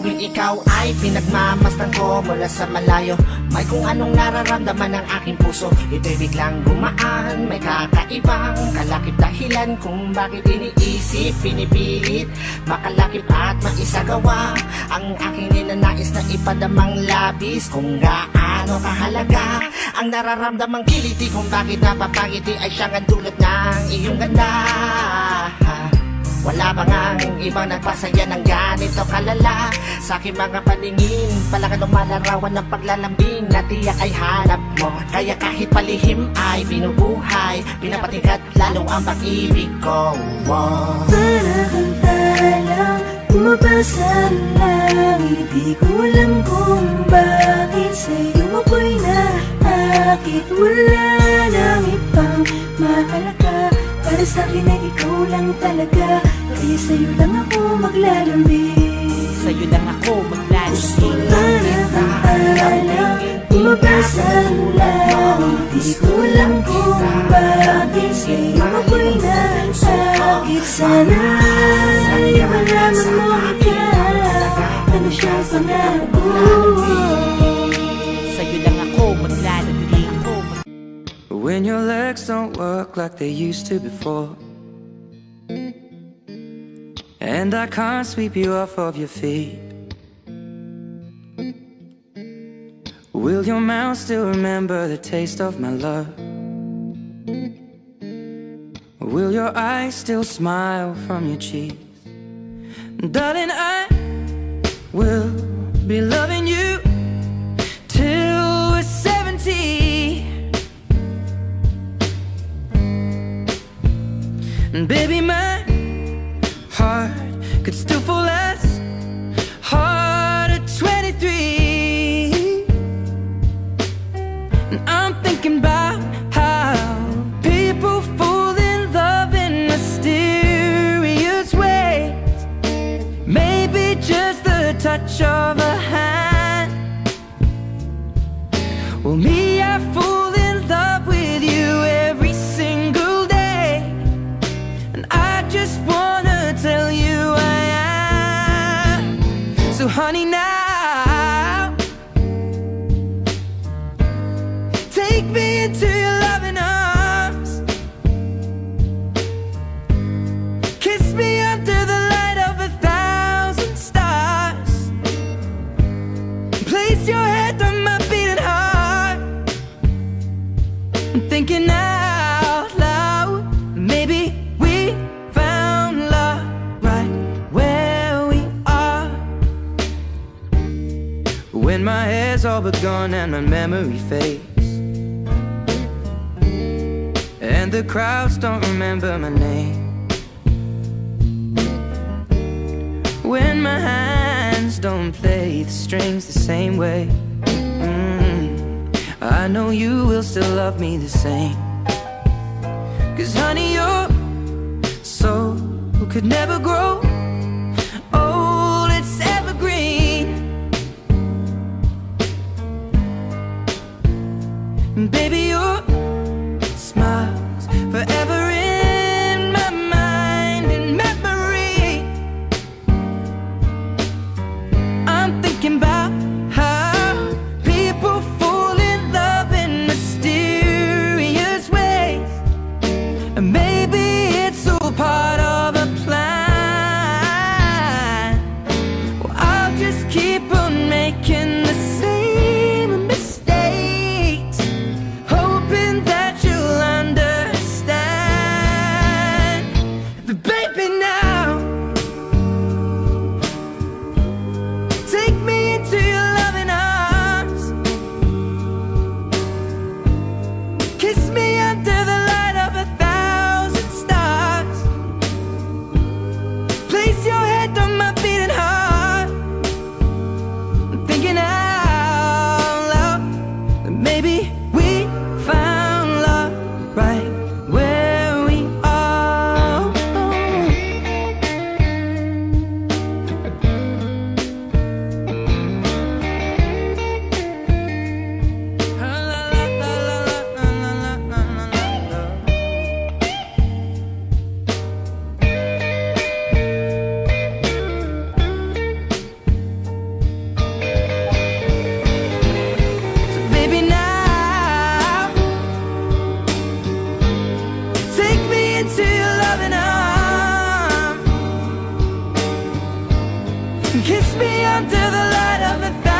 tuwing ikaw ay pinagmamasdan ko mula sa malayo. May kung anong nararamdaman ng aking puso, ito'y biglang gumaan. May kakaibang kalakip dahilan kung bakit iniisip, pinipilit makalakip at maisagawa ang aking ninanais na ipadamang labis. Kung gaano kahalaga ang nararamdamang kiliti, kung bakit napapangiti ay siyang ang dulot ng iyong ganda. Wala ba ngang ibang nagpasaya ng ganito kalala? Sa aking mga paningin, palakan lumalarawan ng paglalambing na tiyak ay hanap mo. Kaya kahit palihim ay binubuhay, pinapatingkat lalo ang pag-ibig ko. Para kang talang bumabasa ang langit, di ko alam kung bakit sa'yo ako'y naakit. Wala nang ibang mahalaga, para sa'kin ay ikaw lang talaga. Kaya sa'yo lang ako maglalambing, sa'yo lang ako maglalambing. para kang talang bumabasa ang langit, di ko alam kung bakit sa'yo ako'y naakit. Sana ay malaman mo ikaw, ano siyang pangarap ko. Sa'yo lang ako maglalambing. When your legs don't work like they used to before, and I can't sweep you off of your feet, will your mouth still remember the taste of my love? Will your eyes still smile from your cheeks? Darling, I will be loving you till we're 70. And baby, my heart could still fall as hard at 23. And I'm thinking about how people fall in love in mysterious ways. Maybe just the touch of a hand. Well, me, I fall in love with you every single day, and I just wanna tell you I am. So honey, now take me into your loving arms, kiss me under the light of 1,000 stars, place your head on my beating heart. I'm thinking out loud, maybe we found love right where we are. When my hair's all but gone and my memory fades, and the crowds don't remember my name, when my hands don't play the strings the same way, I know you will still love me the same. 'Cause honey, your soul could never grow old, it's evergreen. And baby, your smile's forever in my mind and memory. I'm thinking about how people fall in love in mysterious ways, and maybe it's all part of a plan. Kiss me under the light of 1,000